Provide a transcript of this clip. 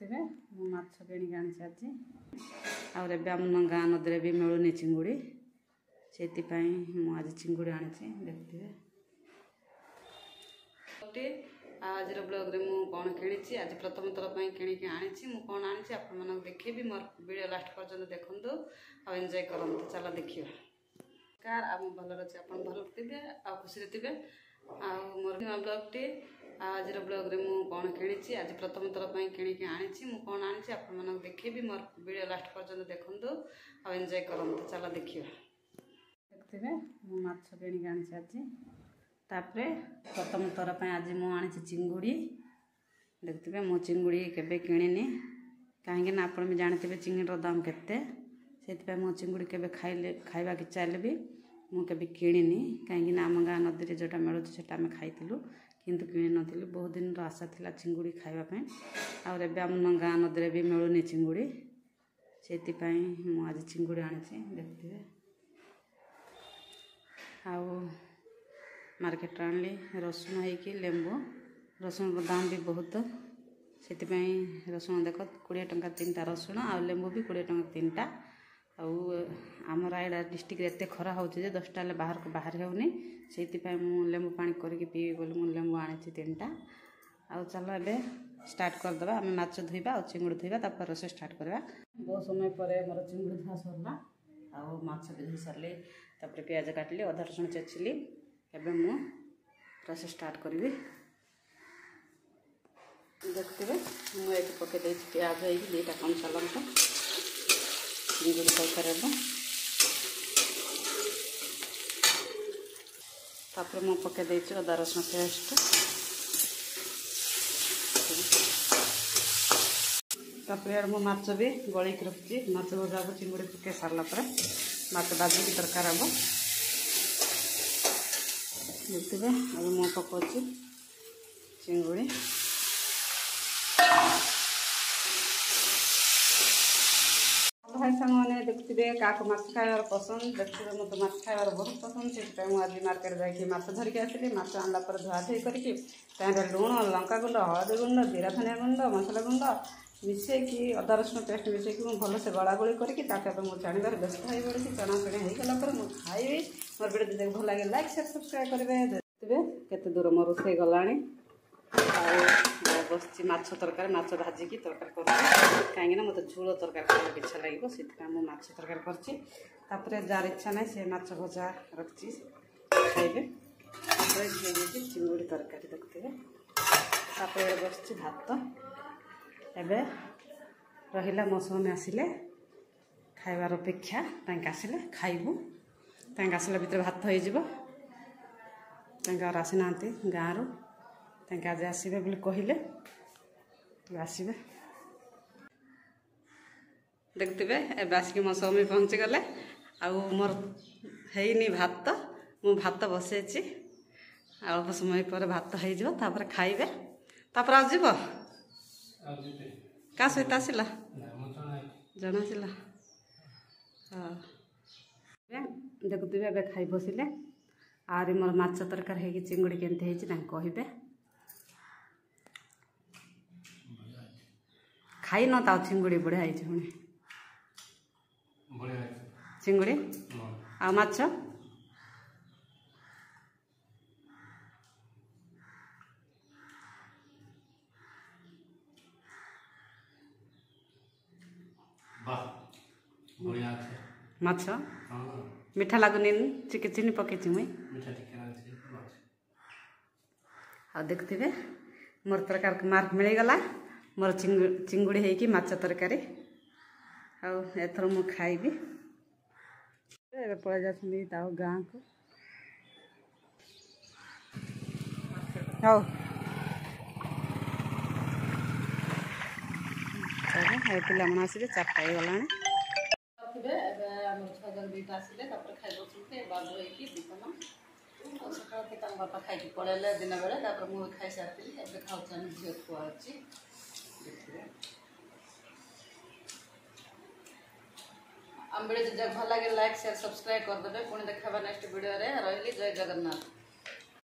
देखते मु माछ किणिक आनी आज आम गाँ नदी भी मिलूनी चिंगुड़ी से आज चिंगुड़ी आनी देखते आज ब्लॉग रे मु कौन किणी आज प्रथम थर पर किणिक आनी कौन आनी आप देखी मोर वीडियो लास्ट पर्यंत देखु आ एंजॉय करूँ चलो देखिए कार आम भल अच्छे आप भल थे आ खुशी थे मोर ब्लॉग टी आज ब्लॉग रे मु कौन किणी आज प्रथम थर पर किणिक आनी कौन आनी आप देखी मोर वीडियो लास्ट पर्यंत देखु आ एंजॉय करूँ चलो देखिए देखते मु माछ किणिक आनी आज तापरे प्रथम थर पर आज मु आनी चिंगुड़ी देखते मु चिंगुड़ी केबे किणिनी कहीं आप भी जानते चिंगुड़ी दाम केते से मो चिंगुड़ी केबे खाइबा की चाहे भी मुझे किणिनी कहीं आम गाँ नदी जोटा मिलूँ से खाइलु किंतु किणी नी बहुत दिन आशा था चिंगुड़ी खाइबापी आम गाँ नदी भी मिलूनी चिंगुड़ी से आज चिंगुड़ी आनी देखते मार्केट आनली रसुण होगी लेंबू रसुण दाम भी बहुत से रसुण देख 20 टंका 3टा रसुण आ लेंबू भी 20 टंका 3टा आम रायगड़ा डिस्ट्रिक्ट एत खरा हो 10टा बाहर को बाहर होनी से लेंबू पानी करके पीबी बोली मुझे लेंबू आनी 3टा आ चलो ए स्टार्ट करदे आम माछ धोइबा और चिंगुड़ी धोइबा तापर रोषे स्टार्ट करवा बहुत समय पर मोर चिंगुड़ी धोआ सरला आ माछ भी धोई सारे तापर प्याज काटली अदा रसुण चेचिली एवं मु रोषे स्टार्ट करी देखते मुझे पकई प्याज हो 2टा कंचा लंका चिंगुड़ी तरकारी तापर मु पकई अदा रसुण पेस्ट तापर मु माछ भी गलिक रखी माछ भजा को चिंगुड़ी पकई सारा पर माछ भाजिकी दरकार हम देखते अब मु पकाउची चिंगुड़ी भाई सांग मैंने देखते क्या माछ खाइबार पसंद देखते मत माछ खाइबार बहुत पसंद से आज मार्केट जाकि माछ धरिकी आसली माछ आनला धुआ धुई करके लुण लंका गुंड हलदी गुंड जीरा धनिया गुंड मसला गुंड मिसेकी अदा रसुण पेस्ट मिसेकी मुझे भलसे गला गोली करके मुझे जानार व्यस्त हो पड़ी चना चणे होगला मुझे खाइबी मोर वीडियो देख भल लगे लाइक शेयर सब्सक्राइब करेंगे देखते केते दूर मोर रोषे गलानी बस माछ तरकारी माछ भाजिकी तरकारी कर कहीं मत झोल तरकारी खाइबा इच्छा लगे से माछ तरकारी कर जार इच्छा ना से माछ भजा रखी खाइबे चिंगुड़ी तरकारी देखते बस भात एवं रहा मो स्वामी आसिले खाइबार अपेक्षा आसिले खाइबू आसला भितर भात हो आसी ना गाँव रू आज आसबे बोली कहले आसबे देखते ए आसिक मो स्वामी पहुँची गले मोर है भात मु भात बसई अल्प समय पर भात हो खाइबे तापर आसब क्या सहित आसला जन आसला हाँ देखुए ए खाई बसिले आरी मोर माछ तरकारी है चिंगुड़ी केमती कहे खाई न ता चिंगुड़ी बढ़िया पुणी चिंगुड़ी आ माछ माछ मीठा लगुनि चीनी पकई मुई आ देखते मोर तरकार मार्क मिलगला मोर चिंगुड़ी है माछ तरकारी आथर मु खाइबी पड़े जा गाँ को हाँ पिला मन आसे 4टा हो गला छजन 2टा आसिले खाई बसते बाद सका बापा खाई पड़े दिन बेले मुझे खाई सारी खाऊँ झील खुआ आम वीडियो जब भल लगे लाइक शेयर सब्सक्राइब करदे पुणी देखा नेक्स्ट वीडियो रे रही जय जगन्नाथ।